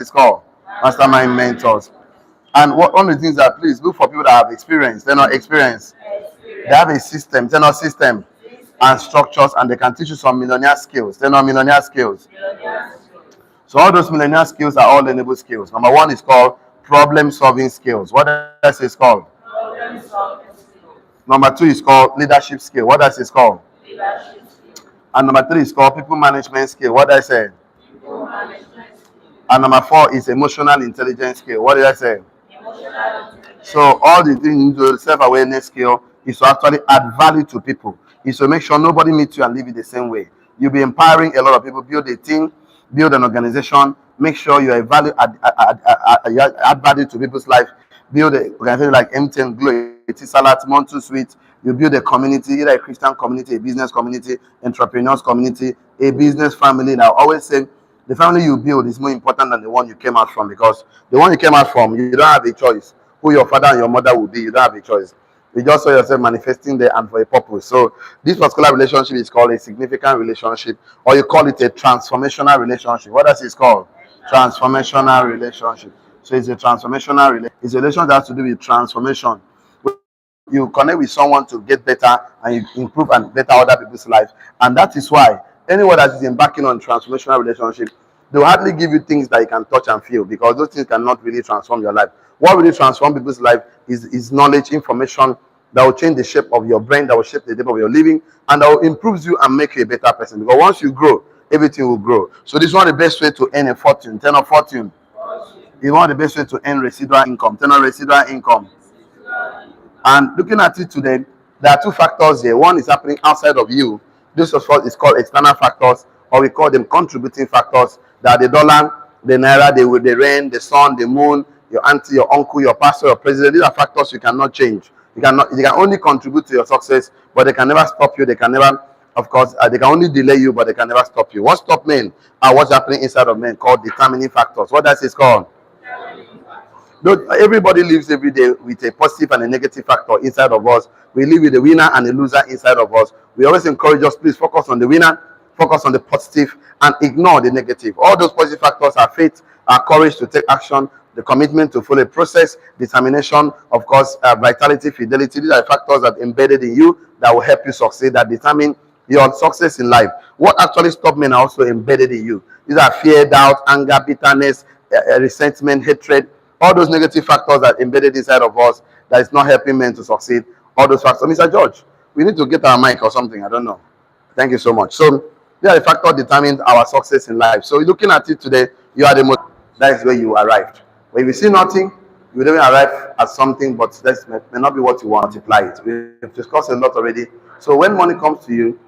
is called? Mastermind mentors. And one of the things that please look for people that have experience. They're not experienced. They have a system. They're not system and structures, and they can teach you some millionaire skills. They're not millionaire skills. So all those millionaire skills are all learnable skills. Number one is called problem solving skills. What else is called? Number two is called leadership skill. What else is called? And number three is called people management skill. What did I say? And number four is emotional intelligence skill. What did I say? So all the things into self-awareness skill is to actually add value to people. Is to make sure nobody meets you and leave you the same way. You'll be empowering a lot of people, build a team, build an organization, make sure you are value add value to people's life, build an organization like MTN, Glow, Salat, Montu Suite. You build a community, either a Christian community, a business community, entrepreneurs community, a business family. And I always say the family you build is more important than the one you came out from, because the one you came out from, you don't have a choice. Who your father and your mother will be, you don't have a choice. You just saw yourself manifesting there and for a purpose. So this particular relationship is called a significant relationship, or you call it a transformational relationship. What else is called? Transformational relationship. So it's a transformational relationship. It's a relationship that has to do with transformation. You connect with someone to get better, and you improve and better other people's lives. And that is why anyone that is embarking on transformational relationship, they will hardly give you things that you can touch and feel, because those things cannot really transform your life. What really transforms people's life is knowledge, information that will change the shape of your brain, that will shape the shape of your living, and that will improve you and make you a better person. Because once you grow, everything will grow. So this is one of the best way to earn a fortune. Turn on fortune. It's one of the best way to earn residual income. Turn on residual income. And looking at it today, there are two factors here. One is happening outside of you. This is called external factors, or we call them contributing factors. That are the dollar, the naira, the rain, the sun, the moon, your auntie, your uncle, your pastor, your president. These are factors you cannot change. You can only contribute to your success, but they can never stop you. They can never, of course, they can only delay you, but they can never stop you. What stop men are what's happening inside of men, called determining factors. What that is called? Everybody lives every day with a positive and a negative factor inside of us. We live with a winner and a loser inside of us. We always encourage us, please focus on the winner, focus on the positive, and ignore the negative. All those positive factors are faith, are courage to take action, the commitment to follow a process, determination, of course, vitality, fidelity. These are factors that are embedded in you that will help you succeed, that determine your success in life. What actually stop men are also embedded in you. These are fear, doubt, anger, bitterness, resentment, hatred. All those negative factors that are embedded inside of us that is not helping men to succeed. All those factors. Mr. George, we need to get our mic or something. I don't know. Thank you so much. So, yeah, the factor determines our success in life. So, looking at it today, you are the most. That is where you arrived. But if you see nothing, you don't arrive at something, but that may not be what you want to multiply it. We've discussed a lot already. So, when money comes to you,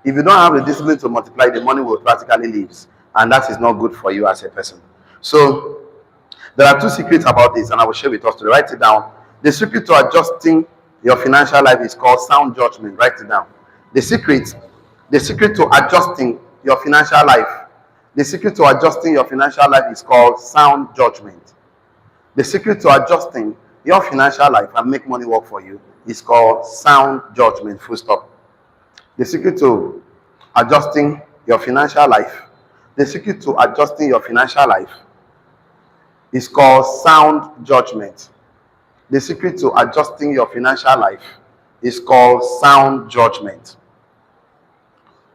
if you don't have the discipline to multiply, the money will practically leave, and that is not good for you as a person. So, there are two secrets about this, and I will share with us today. Write it down. The secret to adjusting your financial life is called sound judgment. Write it down. The secret to adjusting your financial life, the secret to adjusting your financial life is called sound judgment. The secret to adjusting your financial life and make money work for you is called sound judgment. Full stop. The secret to adjusting your financial life, the secret to adjusting your financial life is called sound judgment. The secret to adjusting your financial life is called sound judgment.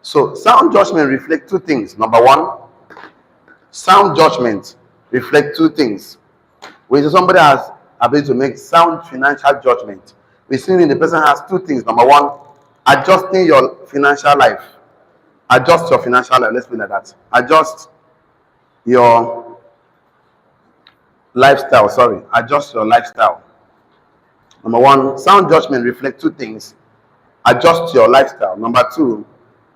So sound judgment reflects two things. Number one, sound judgment reflects two things. When somebody has ability to make sound financial judgment, we see when the person has two things. Number one, adjusting your financial life. Adjust your financial life. Let's put it like that. Adjust your lifestyle. Adjust your lifestyle. Number one, sound judgment reflects two things. Adjust your lifestyle. Number two,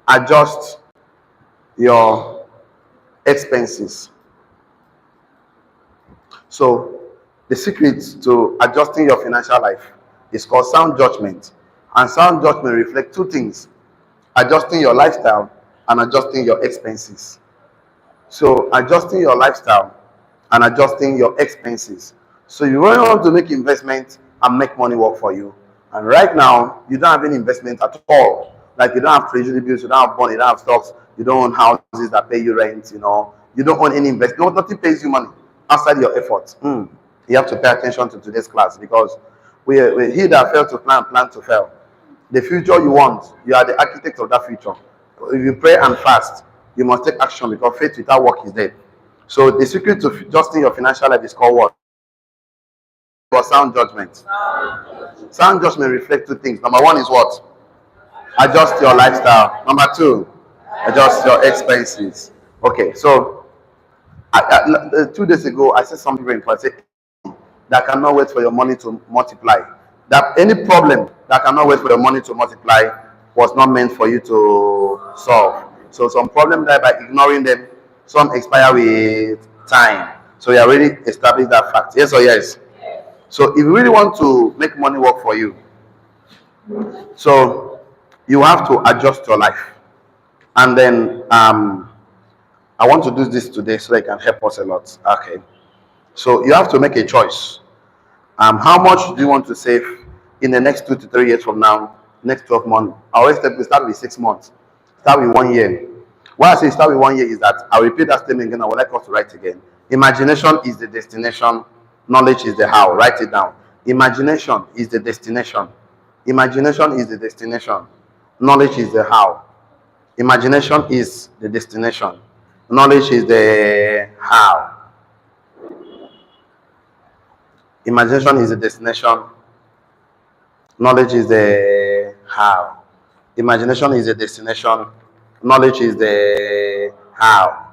adjust your expenses. So the secret to adjusting your financial life is called sound judgment. And sound judgment reflects two things: adjusting your lifestyle and adjusting your expenses. So adjusting your lifestyle and adjusting your expenses. So you really want to make investment and make money work for you. And right now, you don't have any investment at all. Like you don't have treasury bills, you don't have money, you don't have stocks, you don't own houses that pay you rent, You don't own any investment. No, nothing pays you money outside your efforts. You have to pay attention to today's class, because he that failed to plan to fail. The future you want, you are the architect of that future. If you pray and fast, you must take action, because faith without work is dead. So the secret to adjusting your financial life is called what? For sound judgment. Sound judgment reflects two things. Number one is what? Adjust your lifestyle. Number two, adjust your expenses. Okay, so 2 days ago, I said something very important. I said, that cannot wait for your money to multiply. That any problem that cannot wait for your money to multiply was not meant for you to solve. So some problems die by ignoring them. Some expire with time. So you already established that fact. Yes or yes? So if you really want to make money work for you, so you have to adjust your life. And then I want to do this today so it can help us a lot. Okay. So you have to make a choice. How much do you want to save in the next 2 to 3 years from now, next 12 months? I always start with 6 months. Start with 1 year. Why I say start with 1 year is that, I'll repeat that statement again. I would like us to write again. Imagination is the destination. Knowledge is the how. Write it down. Imagination is the destination. Imagination is the destination. Knowledge is the how. Imagination is the destination. Knowledge is the how. Imagination is the destination. Knowledge is the how. Imagination is the destination. Knowledge is the how.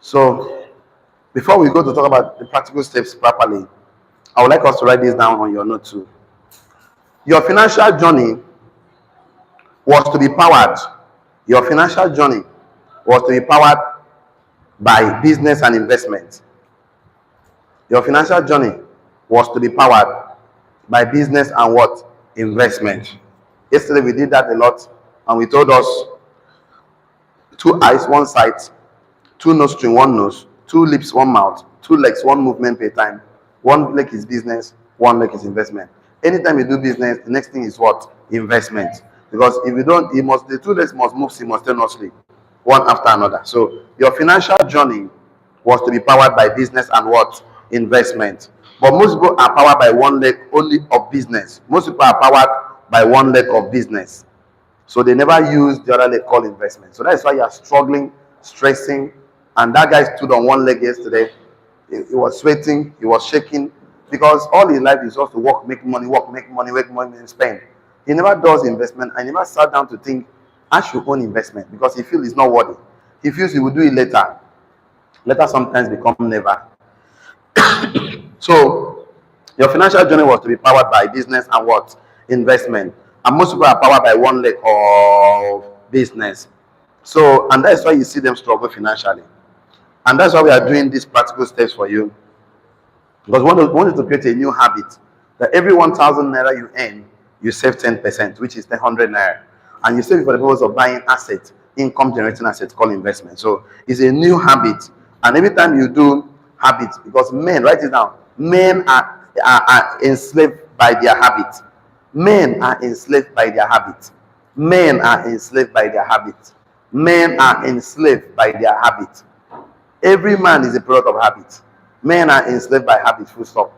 So, before we go to talk about the practical steps properly, I would like us to write this down on your note too. Your financial journey was to be powered. Your financial journey was to be powered by business and investment. Your financial journey was to be powered by business and what? Investment. Yesterday we did that a lot, and we told us 2 eyes, 1 sight, 2 nostrils, 1 nose, 2 lips, 1 mouth, 2 legs, 1 movement per time. 1 leg is business, 1 leg is investment. Anytime you do business, the next thing is what? Investment. Because if you don't, the 2 legs must move simultaneously, one after another. So your financial journey was to be powered by business and what? Investment. But most people are powered by 1 leg only of business. Most people are powered by 1 leg of business. So they never use the other leg called investment. So that's why you are struggling, stressing. And that guy stood on 1 leg yesterday. He was sweating, he was shaking, because all his life is just to work, make money, and spend. He never does investment, and he never sat down to think, I should own investment, because he feels it's not worthy. He feels he will do it later. Later sometimes become never. So your financial journey was to be powered by business and what? Investment. And most people are powered by 1 leg of business. So, and that's why you see them struggle financially. And that's why we are doing these practical steps for you. Because we wanted to create a new habit that every 1,000 naira you earn, you save 10%, which is 100 naira. And you save it for the purpose of buying assets, income generating assets called investment. So it's a new habit. And every time you do habits, because men, write it down, men are enslaved by their habit. Men are enslaved by their habit. Men are enslaved by their habit. Men are enslaved by their habit. Every man is a product of habit. Men are enslaved by habit, full stop.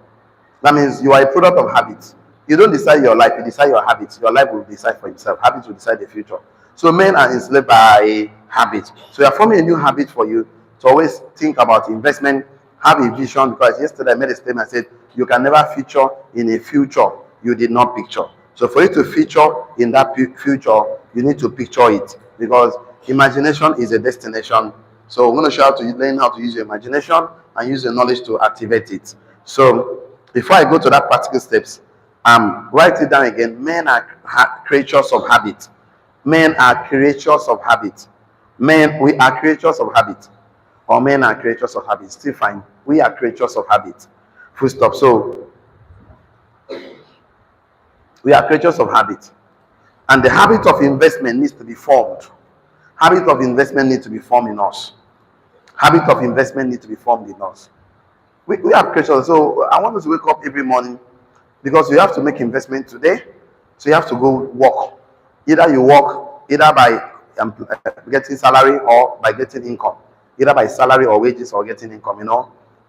That means you are a product of habits. You don't decide your life, you decide your habits. Your life will decide for itself. Habits will decide the future. So men are enslaved by habits. So you are forming a new habit for you to always think about investment, have a vision, because yesterday I made a statement, I said, you can never feature in a future you did not picture. So for you to feature in that future, you need to picture it, because imagination is a destination. So I'm going to show you how to learn how to use your imagination and use your knowledge to activate it. So before I go to that practical steps, write it down again. Men are creatures of habit. Men are creatures of habit. Men, we are creatures of habit. Or men are creatures of habit. Still fine. We are creatures of habit. Full stop. So we are creatures of habit. And the habit of investment needs to be formed. Habit of investment needs to be formed in us. Habit of investment needs to be formed in us. We are creatures. So I want us to wake up every morning because you have to make investment today. So you have to go work. Either you work either by getting salary or by getting income, either by salary or wages or getting income,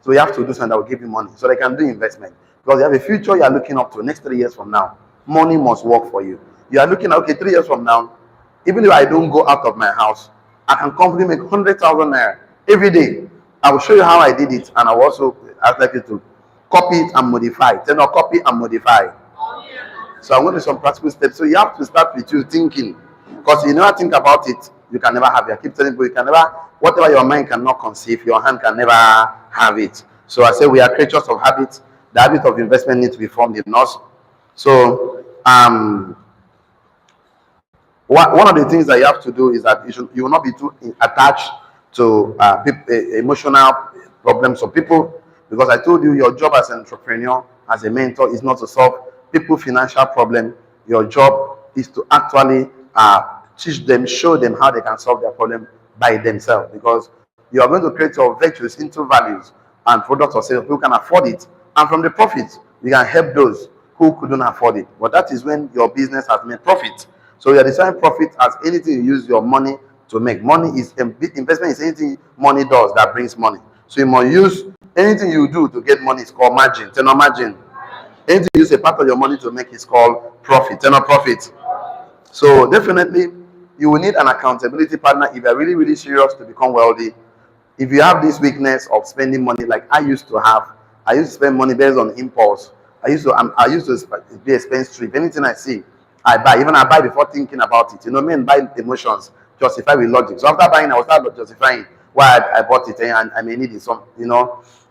So you have to do something that will give you money so they can do investment, because you have a future you are looking up to next 3 years from now. Money must work for you. You are looking at, okay, 3 years from now, even if I don't go out of my house, I can comfortably make 100,000 naira every day. I will show you how I did it, and I will also ask you to copy it and modify. Then I'll copy and modify. So I'm going to do some practical steps. So you have to start with you thinking, because you never think about it, you can never have it. I keep telling people, you can never, whatever your mind cannot conceive, your hand can never have it. So I say we are creatures of habits. The habit of investment needs to be formed in us. So one of the things that you have to do is that you will not be too attached to emotional problems of people, because I told you your job as an entrepreneur, as a mentor, is not to solve people financial problem. Your job is to actually teach them, show them how they can solve their problem by themselves, because you are going to create your virtues into values and products or services who can afford it, and from the profits you can help those who couldn't afford it. But that is when your business has made profit. So you are defining profit as anything you use your money to make. Money is investment is anything money does that brings money. So you must use anything you do to get money is called margin. Tenor margin. Anything you use a part of your money to make is called profit. Tenor profit. So definitely you will need an accountability partner if you're really, really serious to become wealthy. If you have this weakness of spending money like I used to have, I used to spend money based on impulse. I used to be a spendthrift. Anything I see, I buy. Even I buy before thinking about it. Me and buy emotions, justify with logic. So after buying, I will start justifying why I bought it and I may need it. So,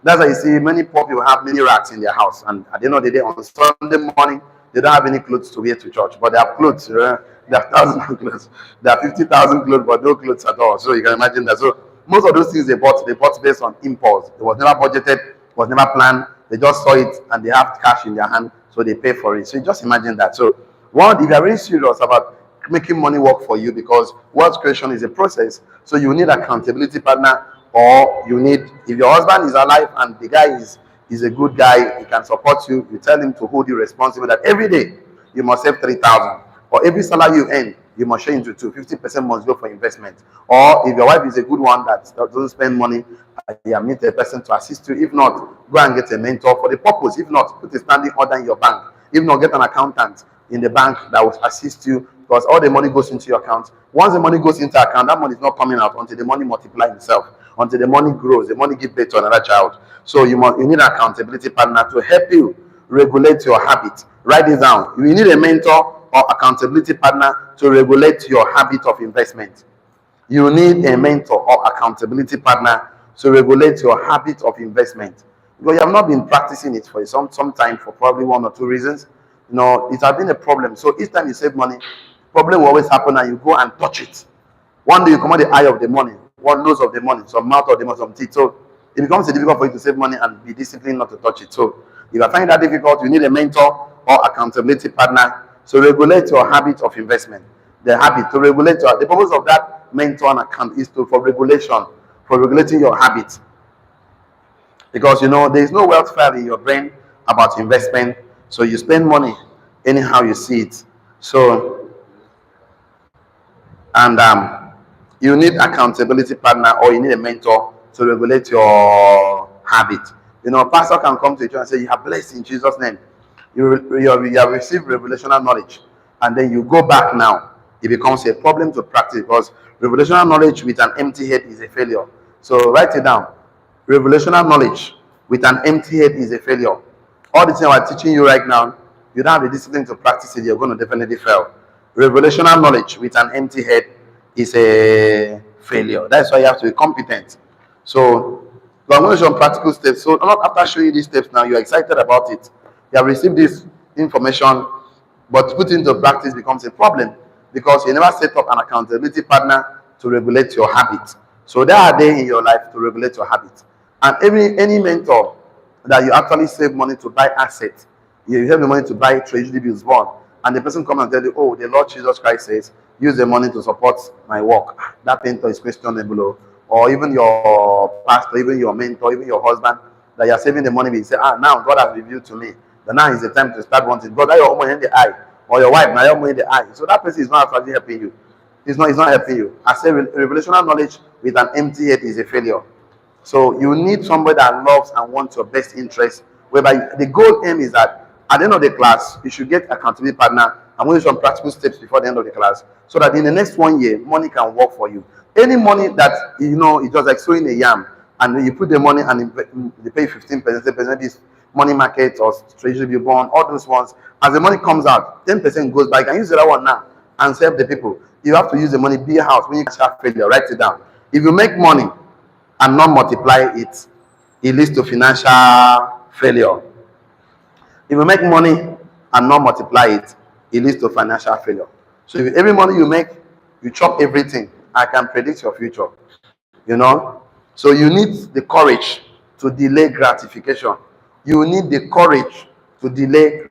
that's why you see many poor people have many racks in their house. And at the end of the day, on Sunday morning, they don't have any clothes to wear to church. But they have clothes. They have thousands of clothes. They have 50,000 clothes, but no clothes at all. So you can imagine that. So most of those things they bought based on impulse. It was never budgeted. It was never planned. They just saw it and they have cash in their hand, so they pay for it. So you just imagine that. So if you are really serious about making money work for you, because wealth creation is a process, so you need accountability partner, or you need, if your husband is alive and the guy is a good guy, he can support you, you tell him to hold you responsible that every day you must save 3,000, or every salary you earn you must share into 2. 50% must go for investment. Or if your wife is a good one that doesn't spend money, you meet a person to assist you. If not, go and get a mentor for the purpose. If not, put a standing order in your bank. If not, get an accountant in the bank that will assist you, because all the money goes into your account. Once the money goes into account, that money is not coming out until the money multiplies itself, until the money grows, the money gives birth to another child. So you need an accountability partner to help you regulate your habit. Write this down. You need a mentor or accountability partner to regulate your habit of investment. You need a mentor or accountability partner to regulate your habit of investment, because you have not been practicing it for some time, for probably 1 or 2 reasons. It has been a problem. So each time you save money, problem will always happen, and you go and touch it. One day you come out the eye of the money, one nose of the money, some mouth of the money, some teeth. So it becomes difficult for you to save money and be disciplined not to touch it. So if you are finding that difficult, you need a mentor or accountability partner to regulate your habit of investment. The habit to regulate the purpose of that mentor and account is for regulation, for regulating your habit. Because there is no wealth file in your brain about investment, so you spend money anyhow you see it. So, and you need accountability partner, or you need a mentor to regulate your habit. Pastor can come to you and say, you are blessed in Jesus' name. You have received revelational knowledge, and then you go back now. It becomes a problem to practice, because revelational knowledge with an empty head is a failure. So write it down. Revelational knowledge with an empty head is a failure. All the things I'm teaching you right now, you don't have the discipline to practice it, you're going to definitely fail. Revelational knowledge with an empty head is a failure. That's why you have to be competent. So I'm going to show practical steps. So after showing you these steps now, you're excited about it. You have received this information, but put into practice becomes a problem, because you never set up an accountability partner to regulate your habit. So there are days in your life to regulate your habit. And any mentor that you actually save money to buy assets, you have the money to buy treasury bills bond, and the person comes and tell you, oh, the Lord Jesus Christ says, use the money to support my work. That mentor is questionable. Or even your pastor, even your mentor, even your husband, that you're saving the money, you say, now God has revealed to me But now is the time to start wanting. Brother, your woman in the eye, or your wife, now your woman in the eye. So that person is not actually helping you. It's not helping you. I say revelational knowledge with an empty head is a failure. So you need somebody that loves and wants your best interest. Whereby the goal aim is that at the end of the class, you should get accountability partner. I'm going to do some practical steps before the end of the class, so that in the next 1 year, money can work for you. Any money that it's just like sowing a yam, and you put the money and they pay 15%, this money market or treasury bill bond, all those ones. As the money comes out, 10% goes back. You can use that one now and serve the people. You have to use the money, be a house. When you have failure, write it down. If you make money and not multiply it, it leads to financial failure. If you make money and not multiply it, it leads to financial failure. So if every money you make, you chop everything, I can predict your future. So you need the courage to delay gratification. You need the courage to delay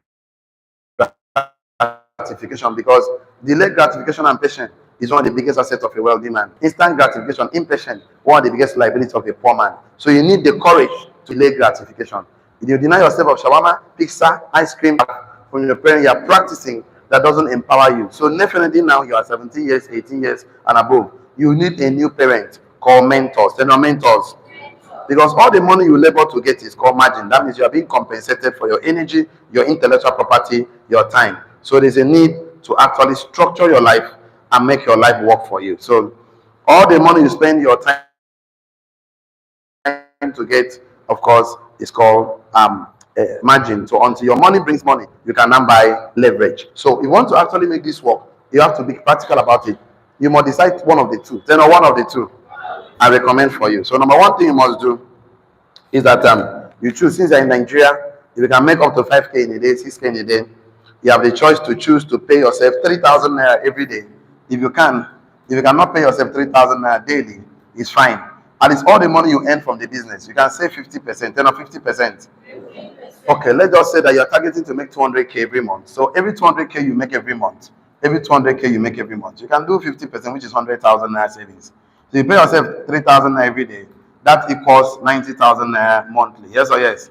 gratification, because delayed gratification and patience is one of the biggest assets of a wealthy man. Instant gratification, impatient, one of the biggest liabilities of a poor man. So you need the courage to delay gratification. If you deny yourself of shawarma, pizza, ice cream from your parents, you are practicing, that doesn't empower you. So definitely now you are 17 years, 18 years and above, you need a new parent called mentors. They're not mentors. Because all the money you labor to get is called margin. That means you are being compensated for your energy, your intellectual property, your time. So there's a need to actually structure your life and make your life work for you. So all the money you spend your time to get, of course, is called margin. So until your money brings money, you can now buy leverage. So if you want to actually make this work, you have to be practical about it. You must decide one of the two. Then or one of the two I recommend for you. So number one thing you must do is that you choose, since you're in Nigeria, if you can make up to 5K in a day, 6K in a day, you have the choice to choose to pay yourself 3,000 naira every day. If you cannot pay yourself 3,000 naira daily, it's fine. And it's all the money you earn from the business. You can save 50%, 10 or 50%. Okay, let's just say that you're targeting to make 200K every month. So every 200K you make every month, you can do 50%, which is 100,000 naira savings. So you pay yourself 3,000 naira every day. That equals 90,000 naira monthly. Yes or yes?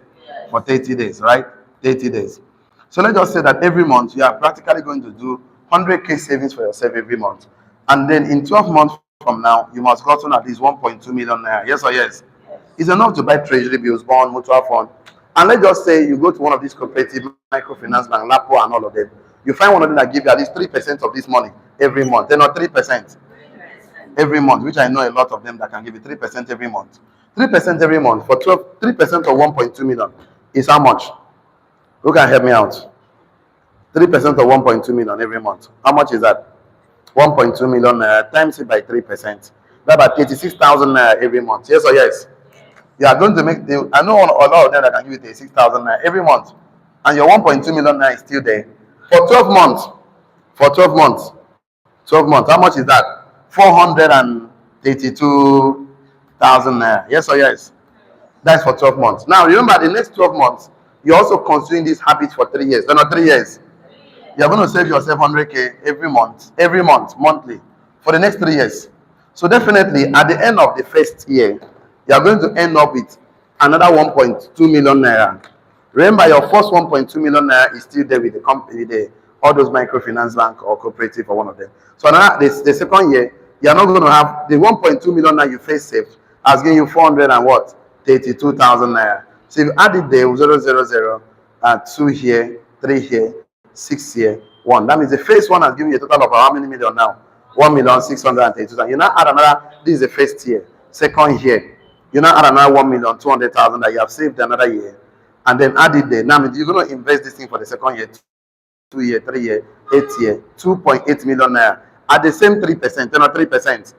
For 30 days, right? 30 days. So let's just say that every month you are practically going to do 100K savings for yourself every month. And then in 12 months from now, you must gotten at least 1.2 million naira. Yes or yes? It's enough to buy treasury bills, bond, mutual fund. And let's just say you go to one of these cooperative microfinance bank, LAPO and all of them. You find one of them that give you at least 3% of this money every month. Then or 3% every month, which I know a lot of them that can give you 3% every month. 3% every month for 3% of 1.2 million is how much? Who can help me out? 3% of 1.2 million every month. How much is that? 1.2 million times it by 3%. That's about 86,000 every month. Yes or yes? You are going to make I know a lot of them that can give you 86,000 every month. And your 1.2 million is still there. For 12 months. 12 months. How much is that? 432,000 naira. Yes or yes? That's for 12 months. Now remember, the next 12 months, you're also considering this habit for 3 years. Then or 3 years. You're going to save yourself 100K every month, monthly, for the next 3 years. So definitely, at the end of the first year, you're going to end up with another 1.2 million naira. Remember, your first 1.2 million naira is still there with the company, all those microfinance bank or cooperative or one of them. So now, the second year, you're not going to have the 1.2 million naira you first saved has given you 432,000 naira. So if you add it there, 000, 2 here, 3 here, 6 here, 1. That means the first one has given you a total of how many million now? 1,632,000. You now add another. This is the first year. Second year, you now add another 1,200,000 that you have saved another year, and then add it there. Now you're going to invest this thing for the second year, 2 year, 3 year, 8 year, 2.8 million naira at the same 3%, 10 or 3%.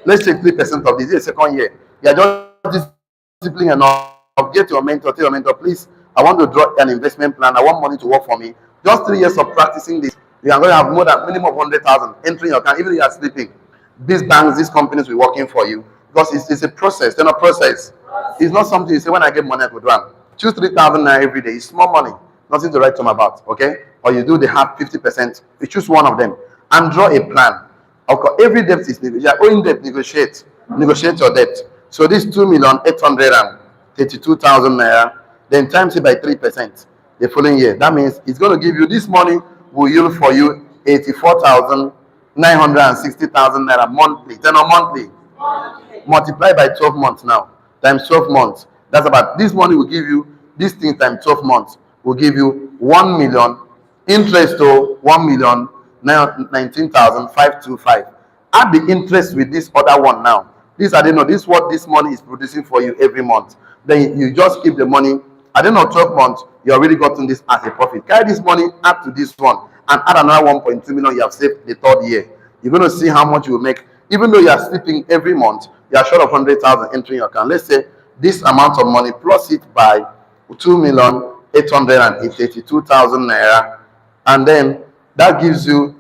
Let's take 3% of this. This is the second year. You are just disciplined enough. Get your mentor. Tell your mentor, please, I want to draw an investment plan. I want money to work for me. Just 3 years of practicing this, you are going to have more than minimum of 100,000 entering your account, even if you are sleeping. These banks, these companies will be working for you, because it's a process. They're not process. It's not something you say, when I get money, I could run. Choose 3,000 naira every day. It's small money, nothing to write home about. Okay? Or you do the half 50%. You choose one of them and draw a plan. Okay, every debt is negotiated. You are owing debt, negotiate your debt. So this 2,832,000 naira, then times it by 3%. the following year. That means it's going to give you this money will yield for you 84,960,000 naira monthly. Then on monthly, multiply by 12 months now, times 12 months. That's about this money will give you this thing times 12 months will give you 1 million interest to 1,019,525. Add the interest with this other one now. This I don't know. This is what this money is producing for you every month. Then you just keep the money. I don't know, 12 months, you already gotten this as a profit. Carry this money add to this one and add another 1.2 million you have saved the third year. You're going to see how much you will make. Even though you are sleeping every month, you are short of 100,000 entering your account. Let's say this amount of money plus it by 2,882,000 naira, and then that gives you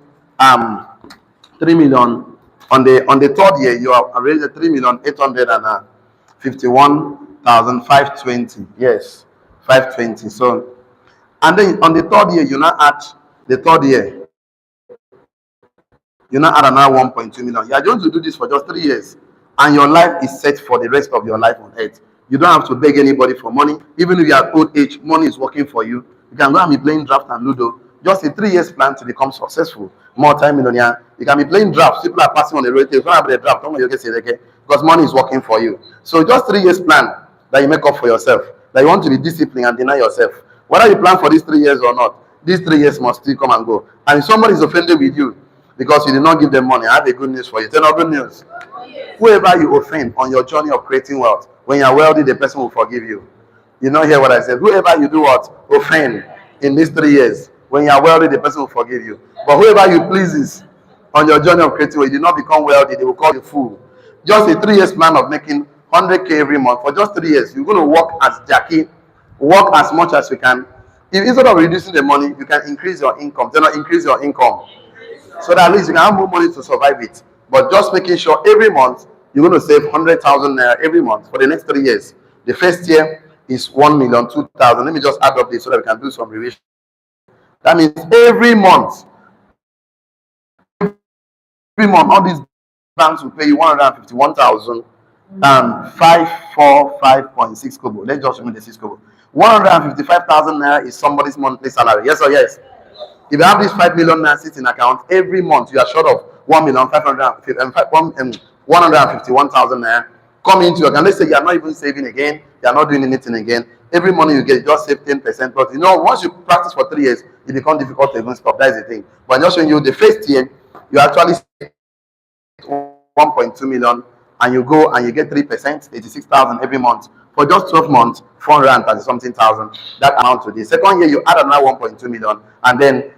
3 million. On the third year, you have already 3,851,520. Yes, 520. So, and then on the third year, you now add the third year. You now add another 1.2 million. You are going to do this for just 3 years, and your life is set for the rest of your life on earth. You don't have to beg anybody for money. Even if you are old age, money is working for you. You can go and be playing draft and Ludo. Just a 3 years plan to become successful, multi-millionaire. You can be playing drafts. People are passing on the road. You don't have the draft. Don't you get it, because money is working for you. So just 3 years plan that you make up for yourself. That you want to be disciplined and deny yourself. Whether you plan for these 3 years or not, these 3 years must still come and go. And if somebody is offended with you because you did not give them money, I have a good news for you. Tell them good news. Whoever you offend on your journey of creating wealth, when you are wealthy, the person will forgive you. You don't hear what I said. Whoever you do what? Offend in these 3 years, when you are wealthy, the person will forgive you. But whoever you pleases on your journey of creating wealth, you did not become wealthy, they will call you fool. Just a 3 years plan of making 100K every month. For just 3 years, you're going to work as Jackie, work as much as you can. If instead of reducing the money, you can increase your income. Then increase your income, so that at least you can have more money to survive it. But just making sure every month you're going to save 100,000 naira every month for the next 3 years. The first year is 1,002,000. Let me just add up this so that we can do some revision. That means every month, all these banks will pay you 151,545.6 kobo. Let's just remove the 6 kobo. 155,000 naira is somebody's monthly salary. Yes or yes? If you have this 5 million naira sitting account every month, you are short of 151,000 naira coming into your account. Let's say you are not even saving again, you are not doing anything again. Every money you get, just save 10%. But once you practice for 3 years, it becomes difficult to even stop. That is the thing. But I'm just showing you the first year, you actually save 1.2 million, and you go and you get 3%, 86,000 every month. For just 12 months, 430 something thousand. That amount to this. Second year, you add another 1.2 million, and then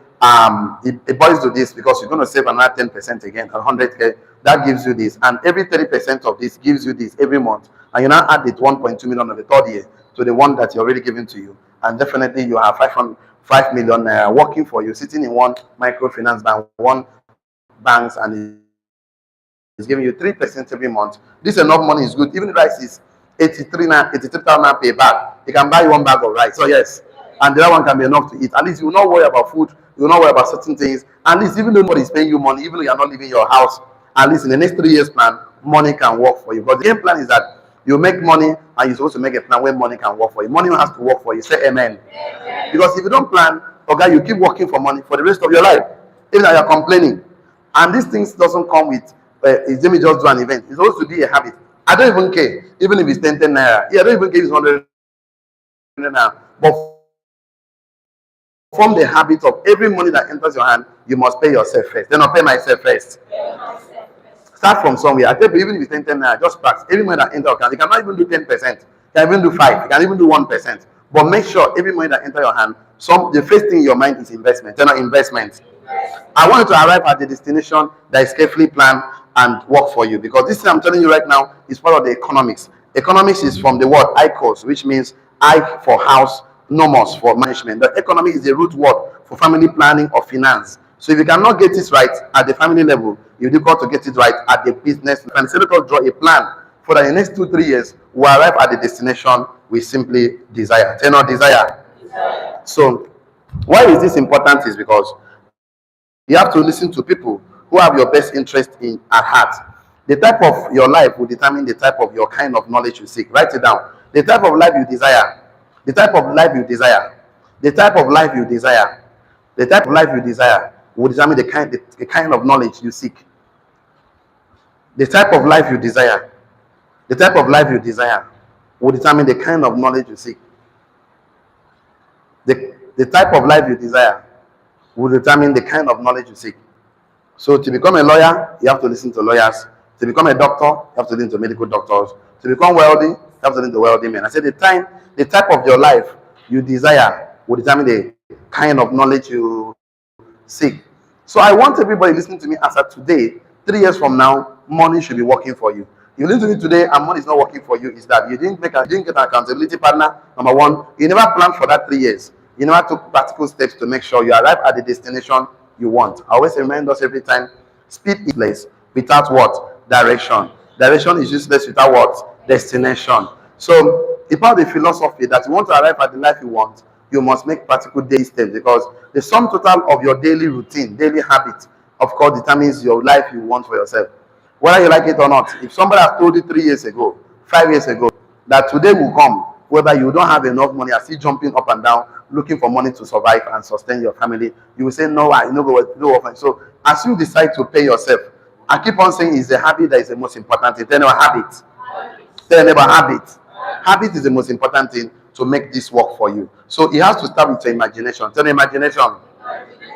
it boils to this, because you're going to save another 10% again, 100K. That gives you this, and every 30% of this gives you this every month. And you now add the 1.2 million of the third year to the one that you're already given to you, and definitely you have 5 million naira working for you, sitting in one microfinance bank, one banks, and it's giving you 3% every month. This enough money is good. Even if rice is 83,000 per bag, you can buy one bag of rice. So yes, and the other one can be enough to eat. At least you will not worry about food. You will not worry about certain things. At least even though nobody is paying you money, even though you are not leaving your house, at least in the next 3 years plan, money can work for you. But the game plan is that you make money, and you're supposed to make a plan where money can work for you. Money has to work for you. Say amen. Because if you don't plan, okay, you keep working for money for the rest of your life, even though you're complaining. And these things doesn't come with let me just do an event. It's supposed to be a habit. I don't even care, even if it's 10 naira. Yeah, I don't even care if it's 100 naira. But from the habit of every money that enters your hand, you must pay yourself first. Then I'll pay myself first. Start from somewhere. I tell you, even if it's 10 naira, just practice. Every money that enters your account, you cannot even do 10%. You can even do 5%. You can even do 1%. But make sure every money that enters your hand, the first thing in your mind is investment. They're not investment. I want you to arrive at the destination that is carefully planned and work for you, because this thing I'm telling you right now is part of the economics. Economics is from the word ICOS, which means I for house, nomos for management. The economics is the root word for family planning or finance. So if you cannot get it right at the family level, you've got to get it right at the business. And so let us draw a plan for the next 2-3 years we arrive at the destination we simply desire. Tell not desire. So why is this important? Is because you have to listen to people who have your best interest at heart. The type of your life will determine the type of your kind of knowledge you seek. Write it down. The type of life you desire. The type of life you desire. The type of life you desire, the type of life you desire will determine the kind of knowledge you seek. The type of life you desire, the type of life you desire will determine the kind of knowledge you seek. The type of life you desire will determine the kind of knowledge you seek. So to become a lawyer, you have to listen to lawyers. To become a doctor, you have to listen to medical doctors. To become wealthy, you have to listen to wealthy men. I said the type of your life you desire will determine the kind of knowledge you seek. So I want everybody listening to me as of today, 3 years from now, money should be working for you. You listen to me today and money is not working for you, is that you didn't get an accountability partner. Number one, you never planned for that 3 years. You never took practical steps to make sure you arrive at the destination you want. I always remind us every time, speed is useless without what? Direction. Direction is useless without what? Destination. So it's part of the philosophy that you want to arrive at the life you want, you must make practical daily steps, because the sum total of your daily routine, daily habit, of course, determines your life you want for yourself. Whether you like it or not, if somebody has told you 3 years ago, 5 years ago, that today will come, whether you don't have enough money, are still jumping up and down, looking for money to survive and sustain your family, you will say, no, I know go. So as you decide to pay yourself, I keep on saying it's the habit that is the most important thing. Tell them about habit. Tell them about habit. Habit is the most important thing to make this work for you. So it has to start with your imagination. Tell them imagination.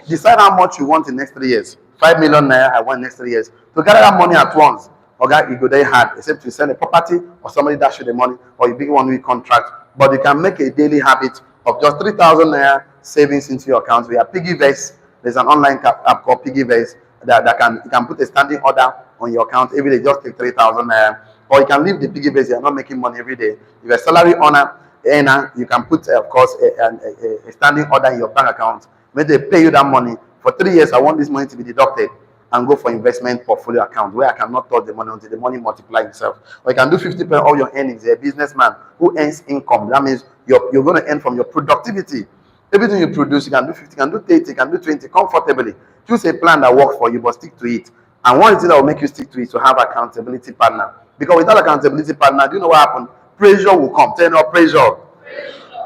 Decide how much you want in the next 3 years. 5 million naira I want next 3 years. To gather that money at once, okay, you go there hard, except you sell a property or somebody dash you the money, or you big 1 week contract. But you can make a daily habit of just 3,000 naira savings into your account. We have PiggyVest. There's an online app called PiggyVest that you can put a standing order on your account every day. Just take 3,000 naira, or you can leave the PiggyVest. You're not making money every day. If you're a salary earner, you can put, of course, a standing order in your bank account. When they pay you that money for 3 years, I want this money to be deducted and go for investment portfolio account where I cannot touch the money until the money multiplies itself. Or you can do 50% of all your earnings. You're a businessman who earns income. That means you're going to earn from your productivity. Everything you produce, you can do 50, you can do 30, you can do 20 comfortably. Choose a plan that works for you, but stick to it. And one thing that will make you stick to it is to have accountability partner. Because without accountability partner, do you know what happens? Pressure will come. Tell me, pressure.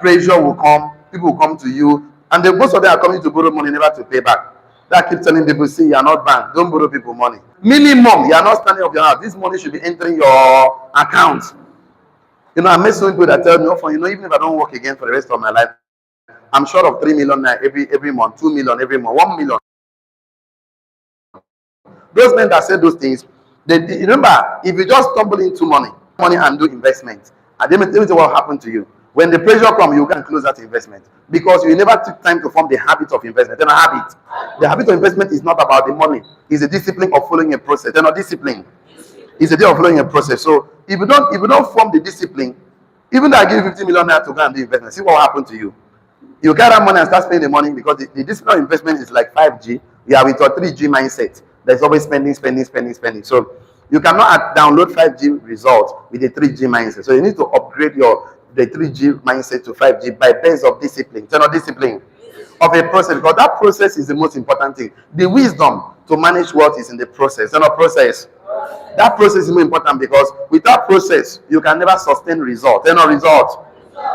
Pressure will come. People will come to you, and most of them are coming to borrow money, never to pay back. That keeps telling people, see, you are not bank. Don't borrow people money. Minimum, you are not standing up your house. This money should be entering your account. You know, I met some people that tell me, often, even if I don't work again for the rest of my life, I'm short of 3 million every month, 2 million every month, 1 million. Those men that say those things, they remember, if you just stumble into money and do investment, and let me tell you what happened to you. When the pressure comes, you can close that investment because you never took time to form the habit of investment. Then a habit. The habit of investment is not about the money. It's a discipline of following a process. They're not discipline. It's a day of following a process. So if you don't form the discipline, even though I give you 50 million naira to go and do investment, see what will happen to you. You get that money and start spending the money because the discipline of investment is like 5G. You are with your 3G mindset. There's always spending. So you cannot download 5G results with a 3G mindset. So you need to upgrade the 3G mindset to 5G by base of discipline. It's not discipline of a process, because that process is the most important thing. The wisdom to manage wealth is in the process. It's not a process. That process is more important because without process, you can never sustain result. It's not result.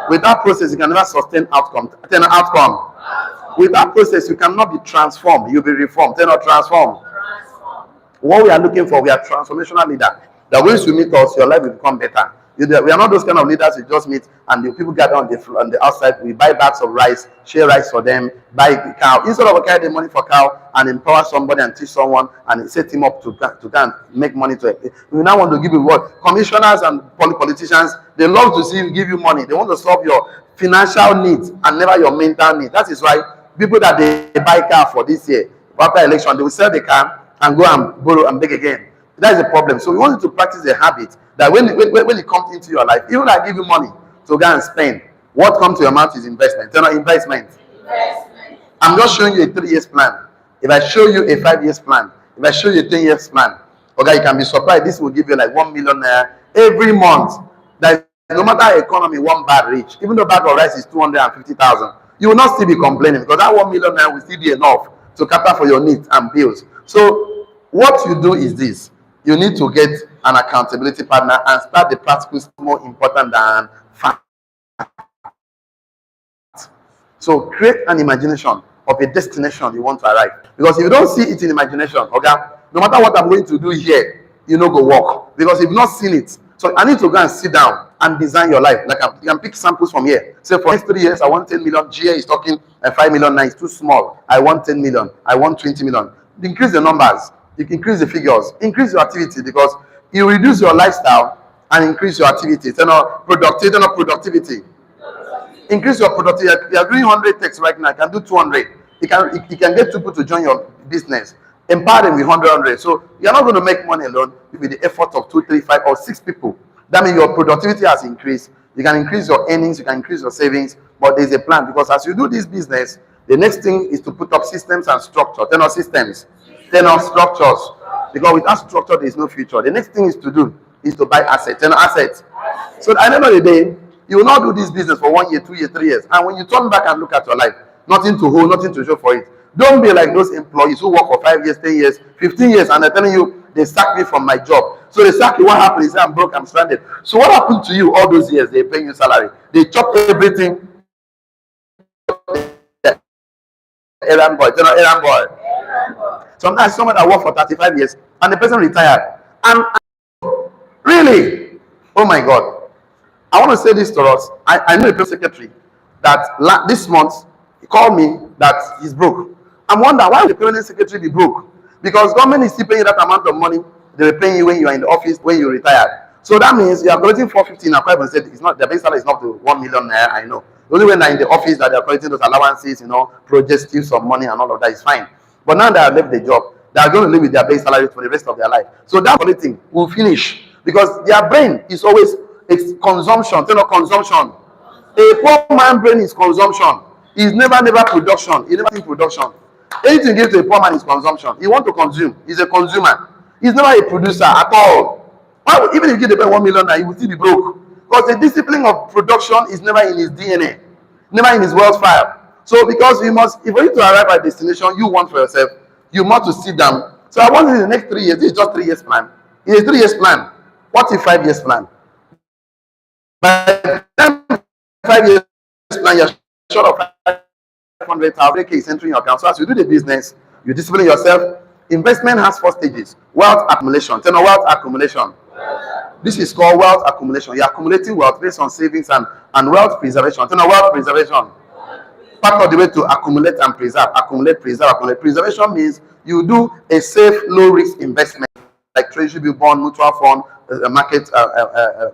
Without process, you can never sustain outcome. It's not outcome. Without process, you cannot be transformed. You'll be reformed. It's not transformed. What we are looking for, we are transformational leader. The ways you meet us, your life will become better. We are not those kind of leaders you just meet and the people gather on the outside. We buy bags of rice, share rice for them, buy a cow. Instead of carrying the money for cow and empower somebody and teach someone and set him up to go and make money to it. We now want to give you what? Commissioners and politicians, they love to see you give you money. They want to solve your financial needs and never your mental needs. That is why people that they buy car for this year, after election, they will sell the car and go and borrow and beg again. That is the problem. So we want you to practice a habit that when it comes into your life, even I give you money to go and spend, what comes to your mouth is investment. It's not investment. I'm just showing you a 3 years plan. If I show you a 5 years plan, if I show you a 10 years plan, okay, you can be surprised. This will give you like 1 million naira every month. That no matter economy, one bag reach, even though bag of rice is 250,000, you will not still be complaining because that 1 million naira will still be enough to cater for your needs and bills. So what you do is this. You need to get an accountability partner and start the practical more important than fact. So create an imagination of a destination you want to arrive. Because if you don't see it in imagination, okay, no matter what I'm going to do here, you know go work. Because if you've not seen it, so I need to go and sit down and design your life. Like you can pick samples from here. Say for next 3 years, I want 10 million. GA is talking 5 million. Now it's too small. I want 10 million. I want 20 million. Increase the numbers. You can increase the figures. Increase your activity because you reduce your lifestyle and increase your activity. Turn on productivity. Increase your productivity. You are doing 100 texts right now. You can do 200. You can get people to join your business. Empower them with 100. So you're not going to make money alone with the effort of 2, 3, 5, or 6 people. That means your productivity has increased. You can increase your earnings. You can increase your savings. But there's a plan because as you do this business, the next thing is to put up systems and structure. Turn on systems. Turn on structures. Because without structure, there is no future. The next thing is to do is to buy assets. Turn on assets. So at the end of the day, you will not do this business for 1 year, 2 years, 3 years. And when you turn back and look at your life, nothing to hold, nothing to show for it. Don't be like those employees who work for 5 years, 10 years, 15 years, and they're telling you they sacked me from my job. So they sack you. What happened is I'm broke, I'm stranded. So what happened to you all those years? They pay you salary. They chop everything. Errand boy, errand boy. Sometimes someone that worked for 35 years and the person retired. And really, oh my God. I want to say this to us. I know a press secretary that this month he called me that he's broke. I'm wondering why would the permanent secretary be broke? Because government is still paying you that amount of money they were paying you when you are in the office, when you retired. So that means you are collecting 450 now. Quite said it's not the base salary is not to 1 million naira. I know. Only when they're in the office that they are collecting those allowances, projects, steal some money and all of that is fine. But now they have left the job, they are going to live with their base salary for the rest of their life. So that only thing will finish because their brain is always consumption. Tell no consumption. A poor man brain is consumption. He's never production. He never think production. Anything you give to a poor man is consumption. He want to consume. He's a consumer. He's never a producer at all. Why, even if you give the 1 million, he will still be broke. Because the discipline of production is never in his DNA, never in his wealth file. So because you must, if you to arrive at a destination you want for yourself, you must to sit down. So I want in the next 3 years. This is just 3 years plan. It's a 3 years plan. What if 5 years plan? By the 5 years plan, you're short of 500,000 is entering your account. So as you do the business, you discipline yourself. Investment has 4 stages. Wealth accumulation. Tell me wealth accumulation. This is called wealth accumulation. You're accumulating wealth based on savings and wealth preservation. Tell me wealth preservation. Part of the way to accumulate and preserve. Accumulate, preserve, accumulate. Preservation means you do a safe, low-risk investment like treasury bill, bond, mutual fund, market,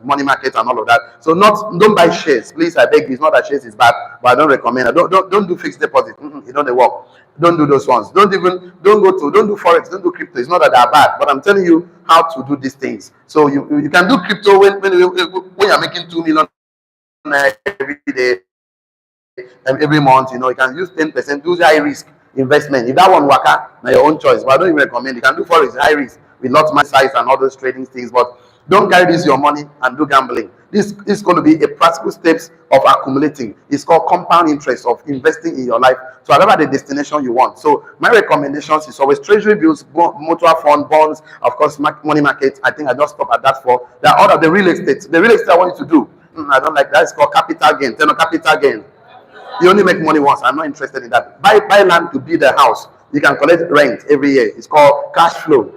money market, and all of that. So don't buy shares, please. I beg you. It's not that shares is bad, but I don't recommend it. Don't do fixed deposit. It don't work. Don't do those ones. Don't do forex. Don't do crypto. It's not that they're bad, but I'm telling you how to do these things. So you can do crypto when you're making 2 million every day, every month. You can use 10%. Do high risk investment. If that one waka, now your own choice. But I don't even recommend. You can do forex, high risk with lots of size and all those trading things, but don't carry this your money and do gambling. This is going to be a practical steps of accumulating. It's called compound interest of investing in your life to arrive at the destination you want. So my recommendations is always treasury bills, mutual fund, bonds, of course, money market. I think I just stop at that for. There are all of the real estate. The real estate I want you to do. I don't like that. It's called capital gain. Tell me capital gain. You only make money once. I'm not interested in that. Buy land to build a house. You can collect rent every year. It's called cash flow.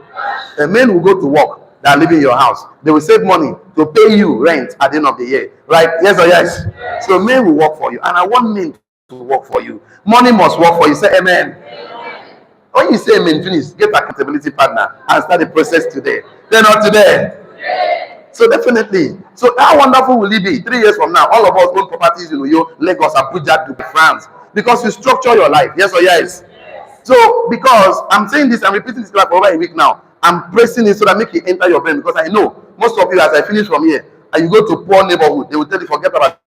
The men will go to work that are living in your house. They will save money to pay you rent at the end of the year. Right? Yes or yes? So men will work for you. And I want men to work for you. Money must work for you. Say amen. When you say amen, finish. Get accountability partner and start the process today. Then not today. So definitely. So how wonderful will it be 3 years from now? All of us own properties in Lagos, Abuja, Dubai, France. Because you structure your life. Yes or yes? So, because I'm saying this, I'm repeating this for over a week now. I'm pressing it so that make it enter your brain because I know most of you, as I finish from here, and you go to poor neighborhood, they will tell you forget about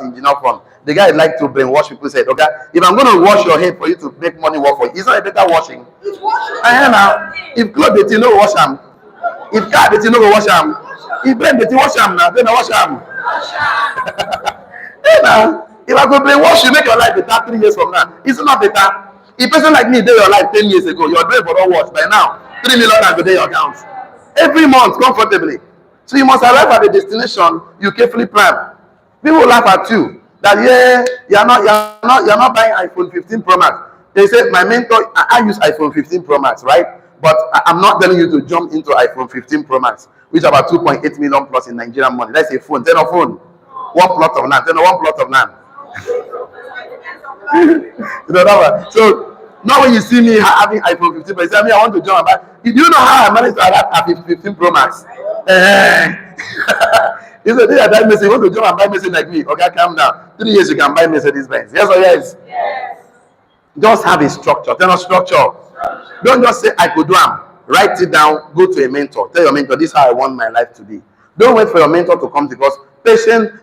engineer fund. The guy like to brainwash people. Said, okay, if I'm going to wash your head for you to make money work for you, it's not a better washing. It's washing. Now, if clothes they no wash them, if car they no wash them, if brain they wash them now, then wash them. Hey now, if I go brainwash you, make your life better 3 years from now. It's not better. A person like me did your life 10 years ago, your brain for don't watch by now. 3 million and go your account. Every month, comfortably. So you must arrive at the destination you carefully plan. People will laugh at you. That you're not buying iPhone 15 Pro Max. They said my mentor, I use iPhone 15 Pro Max, right? But I'm not telling you to jump into iPhone 15 Pro Max, which is about 2.8 million plus in Nigerian money. That's a phone, 10 of phone, one plot of land, 10 of one plot of land. You know that one. So now when you see me having iPhone 15, but you say me, I want to jump and buy. Do you know how I managed to have a 15 Pro Max? You said, yeah, that message, you want to jump and buy message like me. Okay, calm down. 3 years you can buy Mercedes Benz. Yes or yes? Yes. Just have a structure. Tell us structure. Don't just say I could do them. Write it down. Go to a mentor. Tell your mentor, this is how I want my life to be. Don't wait for your mentor to come, because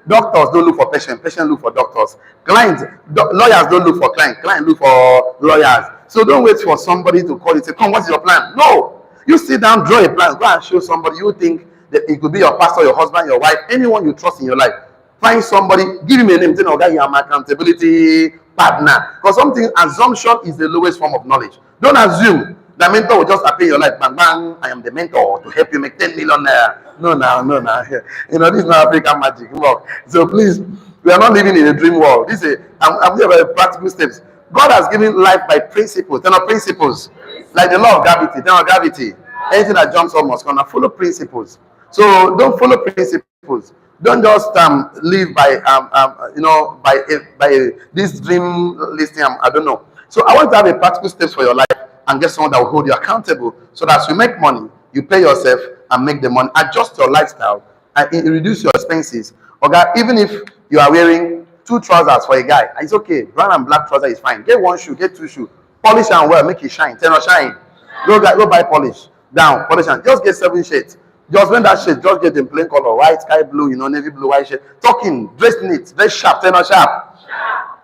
doctors don't look for patients look for doctors. Lawyers don't look for clients look for lawyers. So don't wait for somebody to call you, say, come, what's your plan? No. You sit down, draw a plan, go and show somebody. You think that it could be your pastor, your husband, your wife, anyone you trust in your life. Find somebody, give him a name, tell him, okay, you are my accountability partner. Because assumption is the lowest form of knowledge. Don't assume the mentor will just appear in your life, bang, bang, I am the mentor to help you make 10 million naira. No. You know, this is not African magic. So please, we are not living in a dream world. I'm here by practical steps. God has given life by principles. They're not principles. Like the law of gravity. They're not gravity. Anything that jumps up must come. Follow principles. So don't follow principles. Don't just live by by this dream listing. I don't know. So I want to have a practical steps for your life and get someone that will hold you accountable, so that as you make money, you pay yourself and make the money. Adjust your lifestyle and reduce your expenses. Okay, even if you are wearing 2 trousers for a guy, it's okay. Brown and black trouser is fine. Get 1 shoe, get 2 shoes. Polish and wear, make it shine. Tell shine. Go buy polish. Down, polish and just get 7 shades. Just when that shade, just get in plain color, white, sky blue, navy blue, white shade. Talking, dress neat, dress sharp, tell sharp.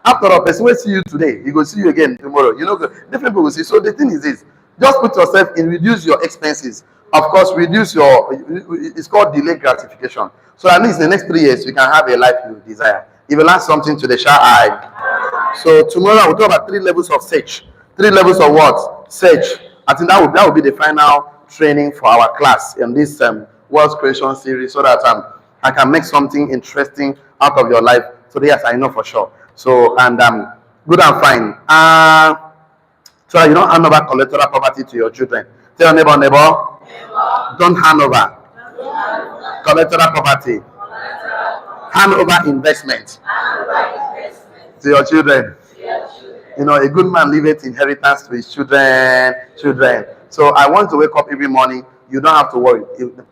After all, person will see you today, he will see you again tomorrow. Different people will see. So the thing is this: just put yourself in, reduce your expenses. Of course, reduce it's called delayed gratification. So at least in the next 3 years, you can have a life you desire. If you learn something today, shall I? So tomorrow we'll talk about 3 levels of search. 3 levels of what? Search. I think that will be the final training for our class in this World's Creation series, so that I can make something interesting out of your life. So yes, I know for sure. So, and good and fine. So you don't hand over collateral property to your children. Tell your neighbor, don't hand over collateral property. Hand over investment to your children. A good man leaveth inheritance to his children. So I want to wake up every morning. You don't have to worry.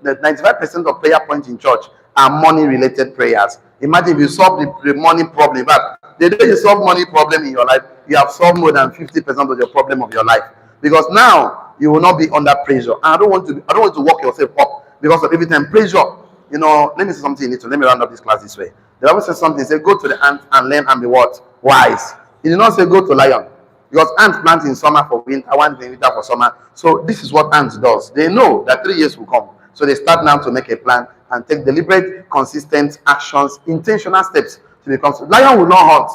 The 95% of prayer points in church are money-related prayers. Imagine if you solve the money problem. But the day you solve money problem in your life, you have solved more than 50% of your problem of your life. Because now you will not be under pressure. And I don't want to work yourself up because of every time pressure. Let me say something. Let me round up this class this way. The Bible says something. Say, go to the ant and learn and be what? Wise. It did not say go to lion. Because ants plant in summer for winter, one in winter for summer. So this is what ants does. They know that 3 years will come. So they start now to make a plan and take deliberate, consistent actions, intentional steps to become. Lion will not hunt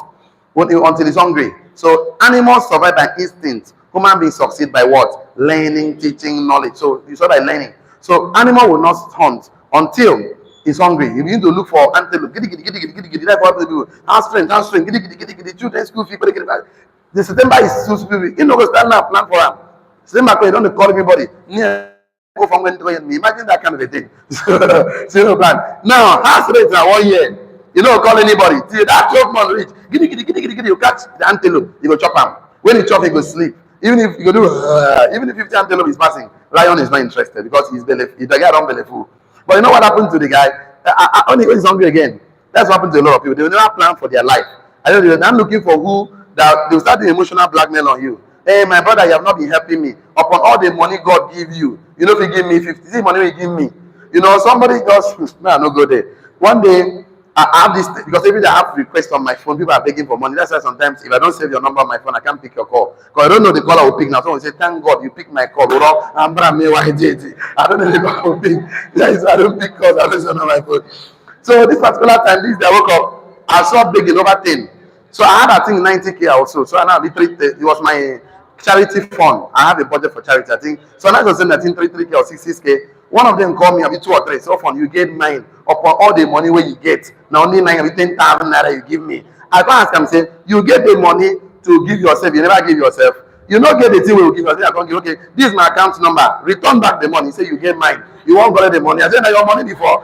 until he's hungry. So animals survive by instinct. Human beings succeed by what? Learning, teaching, knowledge. So you saw by learning. So animal will not hunt until he's hungry. You begin to look for antelope. That's what people do. Hamstring. Children school fee. The September is too stupid. You know, go stand up, plan for him. September, you don't call everybody. Go from when to imagine that kind of a thing. So, plan. Now, house rate now 1 year. You don't call anybody. Till that 12 months reach. You catch the antelope. You go chop him. When you chop, he go sleep. Even if you go do, even if 50 antelope is passing, lion is not interested because the guy don't belly full. But you know what happened to the guy? Only when he's hungry again. That's what happened to a lot of people. They will never plan for their life. I don't know. I'm looking for who that they will start doing emotional blackmail on you. Hey, my brother, you have not been helping me. Upon all the money God give you, if you give me 50, see money will give me. Somebody just no go there. One day, I have this because every day I have requests on my phone. People are begging for money. That's why sometimes if I don't save your number on my phone, I can't pick your call because I don't know the caller will pick. Now someone will say, "Thank God you pick my call." I don't know the caller will pick. Yes, I don't pick calls. I don't know my phone. So this particular time, I woke up. I saw begging over 10. So I had, I think, 90K also. So now literally it was my charity fund. I have a budget for charity. I think so. Now I was saying I think 33K or 66K. One of them called me, abi 2 or 3. So often you get 9 upon all the money where you get. Now only 9 abi 10,000 naira you give me. I go ask am say, you get the money to give yourself, you never give yourself. You don't get the thing where you give yourself. I can't give, okay, this is my account number. Return back the money. Say you get mine. You won't collect the money. I said, now your money before.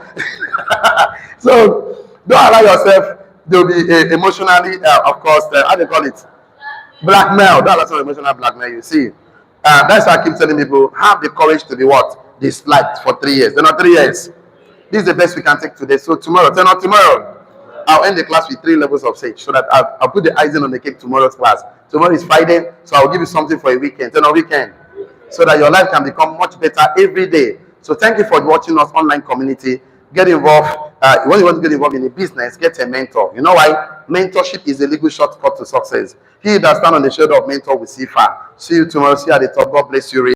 So don't allow yourself to be emotionally, of course, how do you call it? Blackmail. That's also emotional blackmail. You see, that's why I keep telling people, have the courage to be what? Disliked for 3 years. Then not 3 years. This is the best we can take today. So tomorrow, turn on tomorrow. I'll end the class with 3 levels of sage so that I'll put the icing on the cake tomorrow's class. Tomorrow is Friday, so I'll give you something for a weekend, then a weekend, so that your life can become much better every day. So thank you for watching us online community. Get involved. When you want to get involved in a business, get a mentor. You know why? Mentorship is a legal shortcut to success. He that stand on the shoulder of mentor will see far. See you tomorrow. See you at the top. God bless you.